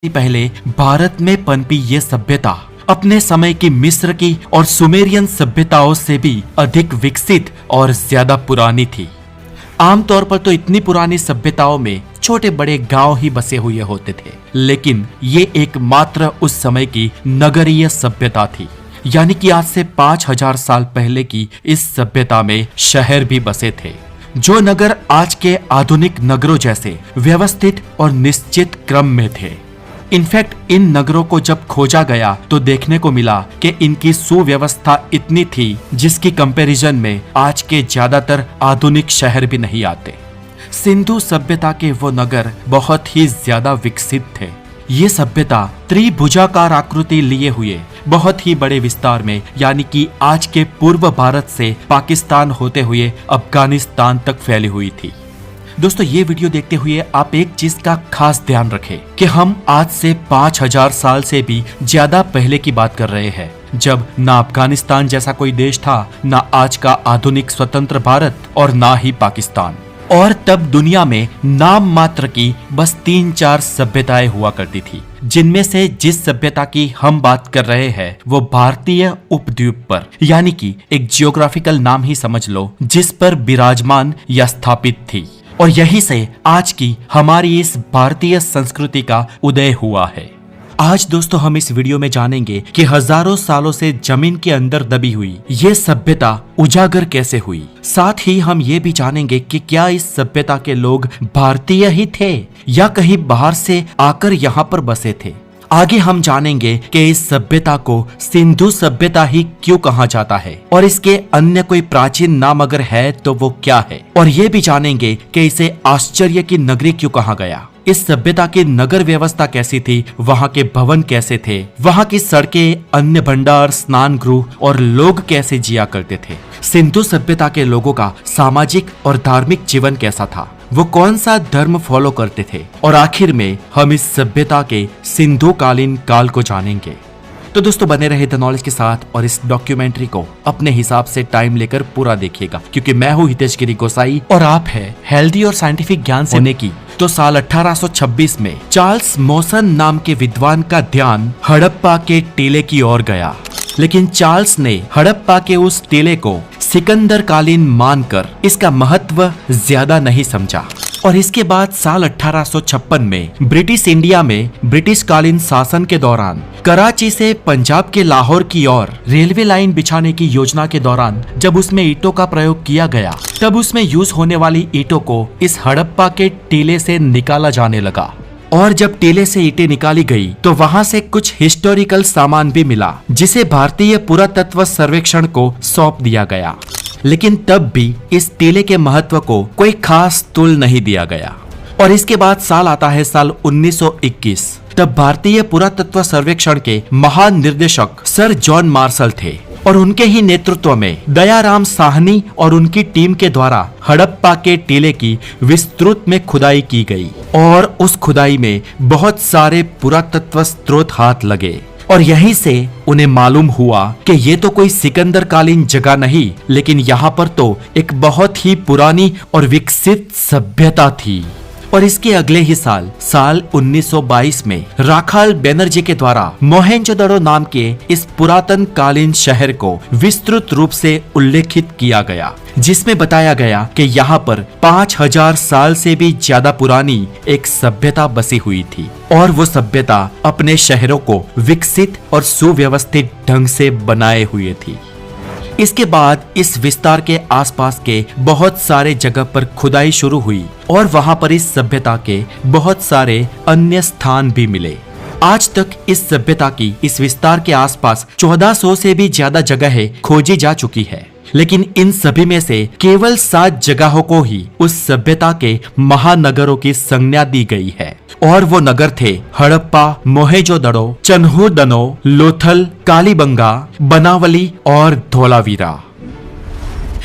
पहले भारत में पनपी ये सभ्यता अपने समय की मिस्र की और सुमेरियन सभ्यताओं से भी अधिक विकसित और ज्यादा पुरानी थी। आमतौर पर तो इतनी पुरानी सभ्यताओं में छोटे बड़े गांव ही बसे हुए होते थे, लेकिन ये एकमात्र उस समय की नगरीय सभ्यता थी। यानी कि आज से 5000 साल पहले की इस सभ्यता में शहर भी बसे थे, जो नगर आज के आधुनिक नगरों जैसे व्यवस्थित और निश्चित क्रम में थे। इनफैक्ट इन नगरों को जब खोजा गया तो देखने को मिला कि इनकी सुव्यवस्था इतनी थी जिसकी कंपैरिजन में आज के ज्यादातर आधुनिक शहर भी नहीं आते। सिंधु सभ्यता के वो नगर बहुत ही ज्यादा विकसित थे। ये सभ्यता त्रिभुजाकार आकृति लिए हुए बहुत ही बड़े विस्तार में, यानी कि आज के पूर्व भारत से पाकिस्तान होते हुए अफगानिस्तान तक फैली हुई थी। दोस्तों, ये वीडियो देखते हुए आप एक चीज का खास ध्यान रखें कि हम आज से 5000 साल से भी ज्यादा पहले की बात कर रहे हैं, जब ना अफगानिस्तान जैसा कोई देश था, ना आज का आधुनिक स्वतंत्र भारत और ना ही पाकिस्तान। और तब दुनिया में नाम मात्र की बस 3-4 सभ्यताएं हुआ करती थी, जिनमें से जिस सभ्यता की हम बात कर रहे हैं वो भारतीय उपद्वीप पर, यानी कि एक जियोग्राफिकल नाम ही समझ लो, जिस पर विराजमान या स्थापित थी। और यही से आज की हमारी इस भारतीय संस्कृति का उदय हुआ है। आज दोस्तों हम इस वीडियो में जानेंगे कि हजारों सालों से जमीन के अंदर दबी हुई ये सभ्यता उजागर कैसे हुई। साथ ही हम ये भी जानेंगे कि क्या इस सभ्यता के लोग भारतीय ही थे या कहीं बाहर से आकर यहाँ पर बसे थे। आगे हम जानेंगे कि इस सभ्यता को सिंधु सभ्यता ही क्यों कहा जाता है और इसके अन्य कोई प्राचीन नाम अगर है तो वो क्या है। और ये भी जानेंगे कि इसे आश्चर्य की नगरी क्यों कहा गया। इस सभ्यता की नगर व्यवस्था कैसी थी, वहाँ के भवन कैसे थे, वहाँ की सड़कें, अन्य भंडार, स्नान गृह और लोग कैसे जिया करते थे। सिंधु सभ्यता के लोगों का सामाजिक और धार्मिक जीवन कैसा था, वो कौन सा धर्म फॉलो करते थे, और आखिर में हम इस सभ्यता के सिंधु कालीन काल को जानेंगे। तो दोस्तों बने रहे द नॉलेज के साथ और इस डॉक्यूमेंट्री को अपने हिसाब से टाइम लेकर पूरा देखिएगा, क्योंकि मैं हूँ हितेश गिरी गोसाई और आप है हेल्दी और साइंटिफिक ज्ञान से होने की। तो साल 1826 में चार्ल्स मॉसन नाम के विद्वान का ध्यान हड़प्पा के टीले की ओर गया, लेकिन चार्ल्स ने हड़प्पा के उस टीले को सिकंदर कालीन मानकर इसका महत्व ज्यादा नहीं समझा। और इसके बाद साल 1856 में ब्रिटिश इंडिया में ब्रिटिश कालीन शासन के दौरान कराची से पंजाब के लाहौर की ओर रेलवे लाइन बिछाने की योजना के दौरान जब उसमें ईंटों का प्रयोग किया गया, तब उसमें यूज होने वाली ईंटों को इस हड़प्पा के टीले से निकाला जाने लगा। और जब टीले से ईंटें निकाली गई तो वहां से कुछ हिस्टोरिकल सामान भी मिला, जिसे भारतीय पुरातत्व सर्वेक्षण को सौंप दिया गया। लेकिन तब भी इस टीले के महत्व को कोई खास तुल नहीं दिया गया। और इसके बाद साल आता है साल 1921। तब भारतीय पुरातत्व सर्वेक्षण के महान निर्देशक सर जॉन मार्शल थे और उनके ही नेतृत्व में दयाराम साहनी और उनकी टीम के द्वारा हड़प्पा के टीले की विस्तृत में खुदाई की गई। और उस खुदाई में बहुत सारे पुरातत्व स्रोत हाथ लगे और यहीं से उन्हें मालूम हुआ कि ये तो कोई सिकंदर कालीन जगह नहीं, लेकिन यहाँ पर तो एक बहुत ही पुरानी और विकसित सभ्यता थी। और इसके अगले ही साल 1922 में राखाल बैनर्जी के द्वारा मोहेंजोदड़ो नाम के इस पुरातन कालीन शहर को विस्तृत रूप से उल्लेखित किया गया, जिसमें बताया गया कि यहाँ पर 5000 साल से भी ज्यादा पुरानी एक सभ्यता बसी हुई थी और वो सभ्यता अपने शहरों को विकसित और सुव्यवस्थित ढंग से बनाए हुए थी। इसके बाद इस विस्तार के आसपास के बहुत सारे जगह पर खुदाई शुरू हुई और वहां पर इस सभ्यता के बहुत सारे अन्य स्थान भी मिले। आज तक इस सभ्यता की इस विस्तार के आसपास 1400 से भी ज्यादा जगहें खोजी जा चुकी है, लेकिन इन सभी में से केवल 7 जगहों को ही उस सभ्यता के महानगरों की संज्ञा दी गई है। और वो नगर थे हड़प्पा, मोहेंजोदड़ो, चन्हूरदनो, लोथल, कालीबंगा, बनावली और धोलावीरा।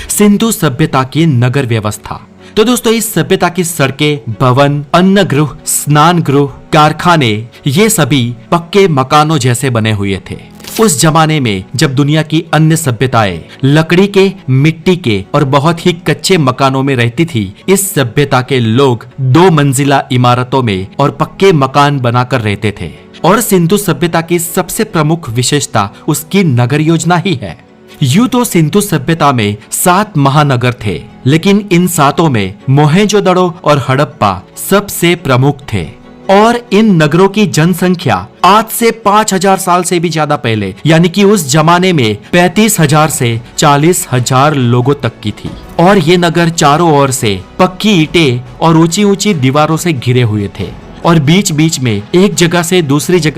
सिंधु सभ्यता की नगर व्यवस्था। तो दोस्तों इस सभ्यता की सड़कें, भवन, अन्न गृह, स्नान गृह, कारखाने, ये सभी पक्के मकानों जैसे बने हुए थे। उस जमाने में जब दुनिया की अन्य सभ्यताएं लकड़ी के, मिट्टी के और बहुत ही कच्चे मकानों में रहती थी, इस सभ्यता के लोग 2 मंजिला इमारतों में और पक्के मकान बनाकर रहते थे। और सिंधु सभ्यता की सबसे प्रमुख विशेषता उसकी नगर योजना ही है। यूं तो सिंधु सभ्यता में 7 महानगर थे, लेकिन इन 7 में मोहेंजोदड़ो और हड़प्पा सबसे प्रमुख थे। और इन नगरों की जनसंख्या आज से 5000 साल से भी ज्यादा पहले, यानी कि उस जमाने में 35,000 से 40,000 लोगों तक की थी। और ये नगर चारों ओर से पक्की ईंटें और ऊंची ऊंची दीवारों से घिरे हुए थे और बीच बीच में एक जगह से दूसरी जगह